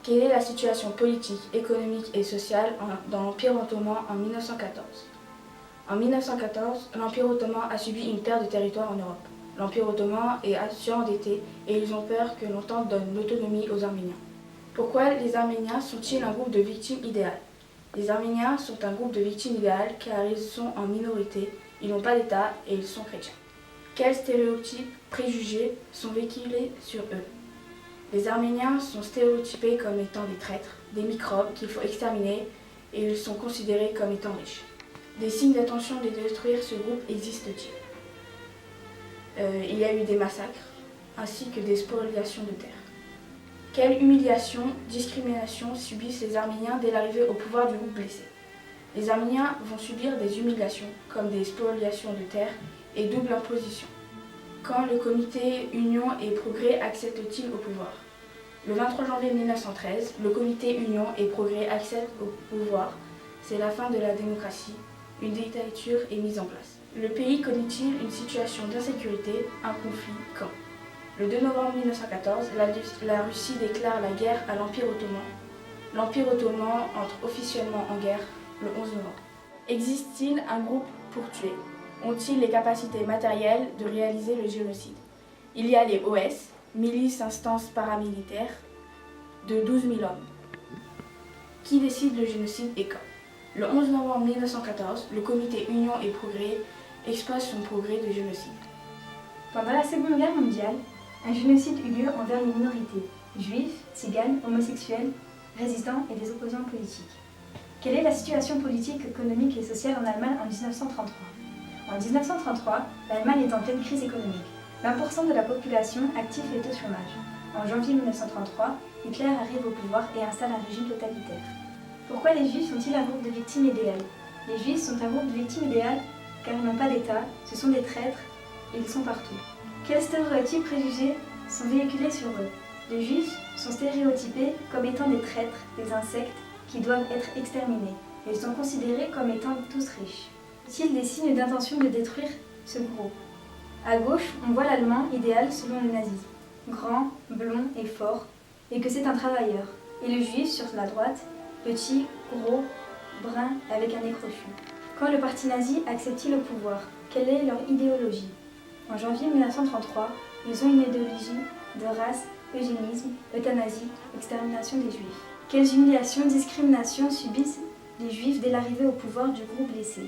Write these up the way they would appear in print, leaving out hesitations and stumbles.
Quelle est la situation politique, économique et sociale dans l'Empire ottoman en 1914 ? En 1914, l'Empire ottoman a subi une perte de territoire en Europe. L'Empire ottoman est surendetté et ils ont peur que l'OTAN donne l'autonomie aux Arméniens. Pourquoi les Arméniens sont-ils un groupe de victimes idéales ? Les Arméniens sont un groupe de victimes idéales car ils sont en minorité, ils n'ont pas d'État et ils sont chrétiens. Quels stéréotypes, préjugés sont véhiculés sur eux ? Les Arméniens sont stéréotypés comme étant des traîtres, des microbes qu'il faut exterminer et ils sont considérés comme étant riches. Des signes d'intention de détruire ce groupe existent-ils ? Il y a eu des massacres ainsi que des spoliations de terres. Quelle humiliation, discrimination subissent les Arméniens dès l'arrivée au pouvoir du groupe blessé ? Les Arméniens vont subir des humiliations comme des spoliations de terres et double imposition. Quand le comité Union et Progrès accède-t-il au pouvoir ? Le 23 janvier 1913, le comité Union et Progrès accède au pouvoir. C'est la fin de la démocratie. Une dictature est mise en place. Le pays connaît-il une situation d'insécurité, un conflit quand ? Le 2 novembre 1914, la Russie déclare la guerre à l'Empire ottoman. L'Empire ottoman entre officiellement en guerre le 11 novembre. Existe-t-il un groupe pour tuer ? Ont-ils les capacités matérielles de réaliser le génocide ? Il y a les OS, milices instances paramilitaires, de 12 000 hommes. Qui décide le génocide et quand ? Le 11 novembre 1914, le comité Union et Progrès expose son progrès de génocide. Pendant la Seconde Guerre mondiale, un génocide eut lieu envers les minorités, juifs, tziganes, homosexuels, résistants et des opposants politiques. Quelle est la situation politique, économique et sociale en Allemagne en 1933 ? En 1933, l'Allemagne est en pleine crise économique. 20% de la population active est au chômage. En janvier 1933, Hitler arrive au pouvoir et installe un régime totalitaire. Pourquoi les Juifs sont-ils un groupe de victimes idéales ? Les Juifs sont un groupe de victimes idéales car ils n'ont pas d'État, ce sont des traîtres et ils sont partout. Quels stéréotypes préjugés sont véhiculés sur eux ? Les Juifs sont stéréotypés comme étant des traîtres, des insectes qui doivent être exterminés. Ils sont considérés comme étant tous riches. Y a-t-il des signes d'intention de détruire ce groupe ? À gauche, on voit l'Allemand idéal selon les nazis, grand, blond et fort, et que c'est un travailleur. Et le Juif sur la droite, petit, gros, brun, avec un nez crochu. Quand le parti nazi accède-t-il au pouvoir ? Quelle est leur idéologie ? En janvier 1933, ils ont une idéologie de race, eugénisme, euthanasie, extermination des Juifs. Quelles humiliations, discriminations subissent les Juifs dès l'arrivée au pouvoir du groupe blessé ?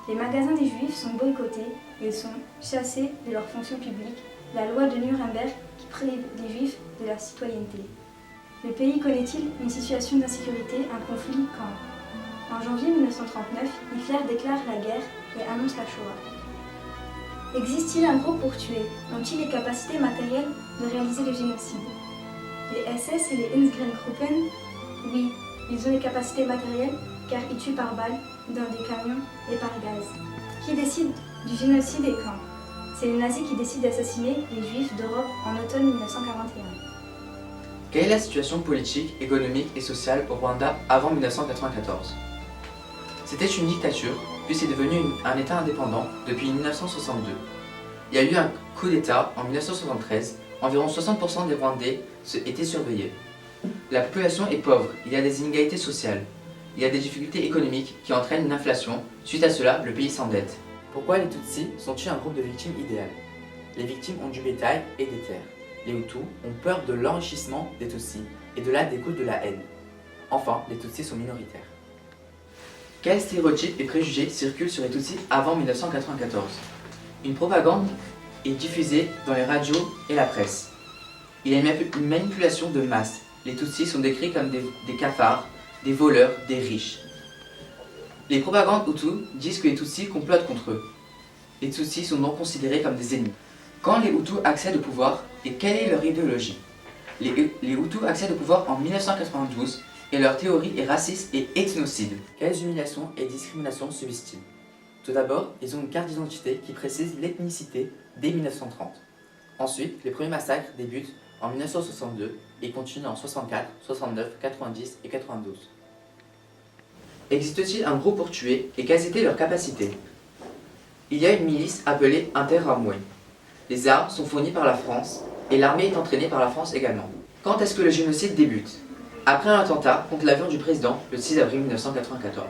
Les magasins des Juifs sont boycottés, ils sont chassés de leurs fonctions publiques, la loi de Nuremberg qui prive les Juifs de leur citoyenneté. Le pays connaît-il une situation d'insécurité, un conflit quand ? En janvier 1939, Hitler déclare la guerre et annonce la Shoah. Existe-t-il un groupe pour tuer ? Ont-ils les capacités matérielles de réaliser le génocide ? Les SS et les Einsatzgruppen, oui, ils ont les capacités matérielles car ils tuent par balle, dans des camions et par gaz. Qui décide du génocide et quand ? C'est les nazis qui décident d'assassiner les Juifs d'Europe en automne 1941. Quelle est la situation politique, économique et sociale au Rwanda avant 1994 ? C'était une dictature, puis c'est devenu un État indépendant depuis 1962. Il y a eu un coup d'État en 1973, environ 60% des Rwandais étaient surveillés. La population est pauvre, il y a des inégalités sociales. Il y a des difficultés économiques qui entraînent une inflation. Suite à cela, le pays s'endette. Pourquoi les Tutsis sont-ils un groupe de victimes idéales ? Les victimes ont du bétail et des terres. Les Hutus ont peur de l'enrichissement des Tutsis et de là découle de la haine. Enfin, les Tutsis sont minoritaires. Quels stéréotypes et préjugés circulent sur les Tutsis avant 1994 ? Une propagande est diffusée dans les radios et la presse. Il y a une manipulation de masse. Les Tutsis sont décrits comme des cafards, des voleurs, des riches. Les propagandes Hutus disent que les Tutsis complotent contre eux. Les Tutsis sont donc considérés comme des ennemis. Quand les Hutus accèdent au pouvoir, et quelle est leur idéologie ? Les Hutus accèdent au pouvoir en 1992 et leur théorie est raciste et ethnocide. Quelles humiliations et discriminations subissent-ils ? Tout d'abord, ils ont une carte d'identité qui précise l'ethnicité dès 1930. Ensuite, les premiers massacres débutent en 1962 et continuent en 64, 69, 90 et 92. Existe-t-il un groupe pour tuer et quelles étaient leurs capacités ? Il y a une milice appelée Interamwe. Les armes sont fournies par la France et l'armée est entraînée par la France également. Quand est-ce que le génocide débute ? après un attentat contre l'avion du président le 6 avril 1994.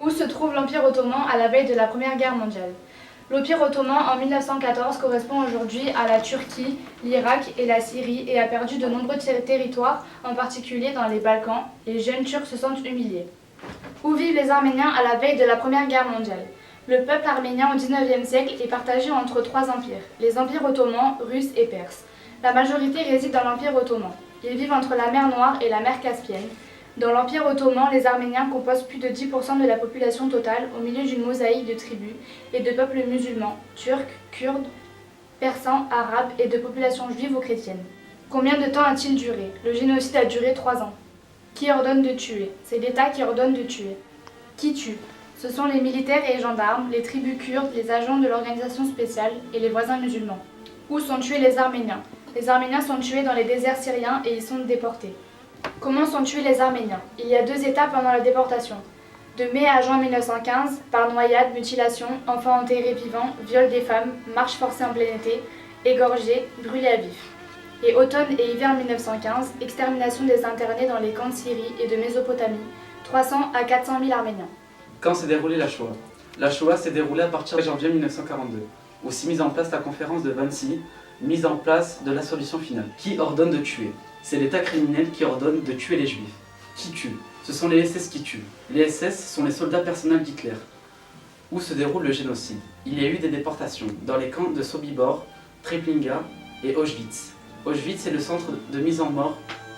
Où se trouve l'Empire ottoman à la veille de la Première Guerre mondiale? L'Empire ottoman en 1914 correspond aujourd'hui à la Turquie, l'Irak et la Syrie et a perdu de nombreux territoires, en particulier dans les Balkans. Les jeunes Turcs se sentent humiliés. Où vivent les Arméniens à la veille de la Première Guerre mondiale? Le peuple arménien au XIXe siècle est partagé entre trois empires, les empires ottomans, russes et perses. La majorité réside dans l'Empire ottoman. Ils vivent entre la mer Noire et la mer Caspienne. Dans l'Empire ottoman, les Arméniens composent plus de 10% de la population totale au milieu d'une mosaïque de tribus et de peuples musulmans, turcs, kurdes, persans, arabes et de populations juives ou chrétiennes. Combien de temps a-t-il duré? Le génocide a duré 3 ans. Qui ordonne de tuer? C'est l'État qui ordonne de tuer. Qui tue? Ce sont les militaires et les gendarmes, les tribus kurdes, les agents de l'organisation spéciale et les voisins musulmans. Où sont tués les Arméniens? Les Arméniens sont tués dans les déserts syriens et ils sont déportés. Comment sont tués les Arméniens? Il y a 2 étapes pendant la déportation. De mai à juin 1915, par noyade, mutilation, enfants enterrés vivants, viol des femmes, marche forcée en plein été, égorgés, brûlés à vif. Et automne et hiver 1915, extermination des internés dans les camps de Syrie et de Mésopotamie, 300 à 400 000 Arméniens. Quand s'est déroulée la Shoah? La Shoah s'est déroulée à partir de janvier 1942, où s'est mise en place la conférence de Wannsee, mise en place de la solution finale. Qui ordonne de tuer? C'est l'État criminel qui ordonne de tuer les Juifs. Qui tue? Ce sont les SS qui tuent. Les SS sont les soldats personnels d'Hitler. Où se déroule le génocide? Il y a eu des déportations dans les camps de Sobibor, Treblinka et Auschwitz. Auschwitz est le centre de mise en mort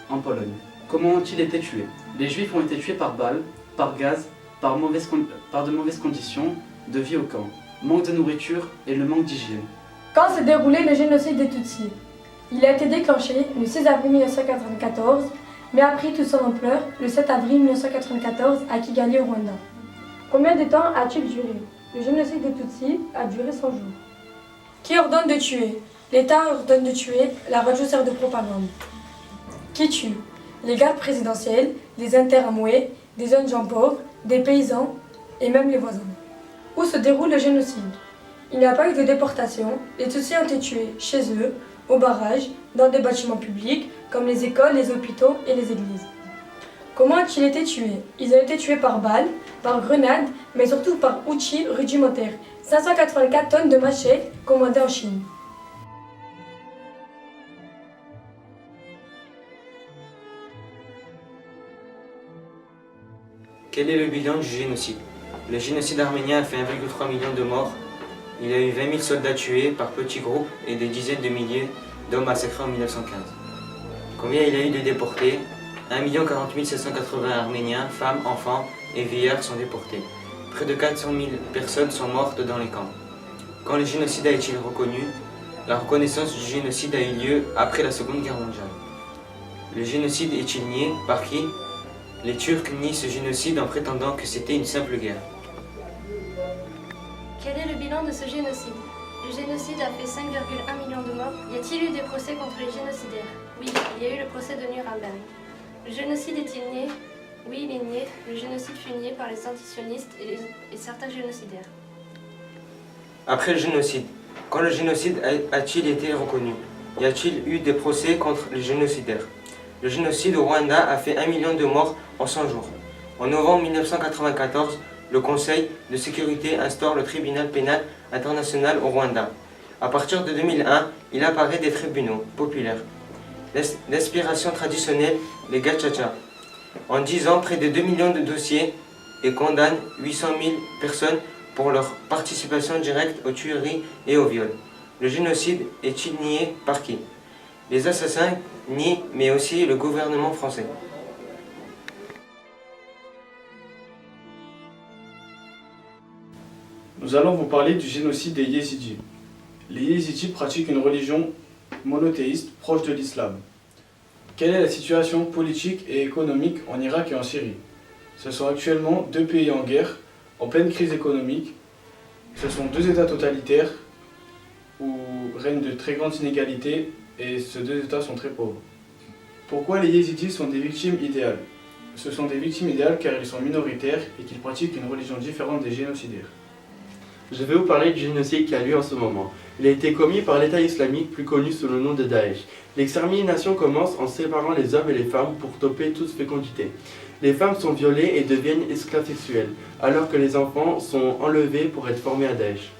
en Pologne. Comment ont-ils été tués? Les Juifs ont été tués par balles, par gaz, par de mauvaises conditions de vie au camp, manque de nourriture et le manque d'hygiène. Quand s'est déroulé le génocide des Tutsis? Il a été déclenché le 6 avril 1994, mais a pris toute son ampleur le 7 avril 1994 à Kigali au Rwanda. Combien de temps a-t-il duré? Le génocide des Tutsis a duré 100 jours. Qui ordonne de tuer? L'État ordonne de tuer, la radio sert de propagande. Qui tue? Les gardes présidentiels, les interamoués, des jeunes gens pauvres, des paysans et même les voisins. Où se déroule le génocide? Il n'y a pas eu de déportation, les Tutsis ont été tués chez eux, au barrage, dans des bâtiments publics comme les écoles, les hôpitaux et les églises. Comment ont-ils été tués? Ils ont été tués par balles, par grenades, mais surtout par outils rudimentaires. 584 tonnes de machettes commandées en Chine. Quel est le bilan du génocide? Le génocide arménien a fait 1,3 million de morts. Il y a eu 20 000 soldats tués par petits groupes et des dizaines de milliers d'hommes massacrés en 1915. Combien il y a eu de déportés? 1 40 780 Arméniens, femmes, enfants et vieillards sont déportés. Près de 400 000 personnes sont mortes dans les camps. Quand le génocide a été reconnu? La reconnaissance du génocide a eu lieu après la Seconde Guerre mondiale. Le génocide est-il nié? Par qui? Les Turcs nient ce génocide en prétendant que c'était une simple guerre. Quel est le bilan de ce génocide? Le génocide a fait 5,1 millions de morts. Y a-t-il eu des procès contre les génocidaires? Oui, il y a eu le procès de Nuremberg. Le génocide est-il nié? Oui, il est nié. Le génocide fut nié par les antisionistes et certains génocidaires. Après le génocide, quand le génocide a-t-il été reconnu? Y a-t-il eu des procès contre les génocidaires? Le génocide au Rwanda a fait 1 million de morts en 100 jours. En novembre 1994, le Conseil de sécurité instaure le tribunal pénal international au Rwanda. À partir de 2001, il apparaît des tribunaux populaires. L'inspiration traditionnelle, les gachacha. En 10 ans, près de 2 millions de dossiers et condamnent 800 000 personnes pour leur participation directe aux tueries et aux viols. Le génocide est-il nié par qui? Les assassins nient, mais aussi le gouvernement français. Nous allons vous parler du génocide des Yézidis. Les Yézidis pratiquent une religion monothéiste proche de l'islam. Quelle est la situation politique et économique en Irak et en Syrie? Ce sont actuellement 2 pays en guerre, en pleine crise économique. Ce sont 2 États totalitaires où règnent de très grandes inégalités et ces 2 États sont très pauvres. Pourquoi les Yézidis sont des victimes idéales? Ce sont des victimes idéales car ils sont minoritaires et qu'ils pratiquent une religion différente des génocidaires. Je vais vous parler du génocide qui a lieu en ce moment. Il a été commis par l'État islamique, plus connu sous le nom de Daesh. L'extermination commence en séparant les hommes et les femmes pour stopper toute fécondité. Les femmes sont violées et deviennent esclaves sexuels, alors que les enfants sont enlevés pour être formés à Daesh.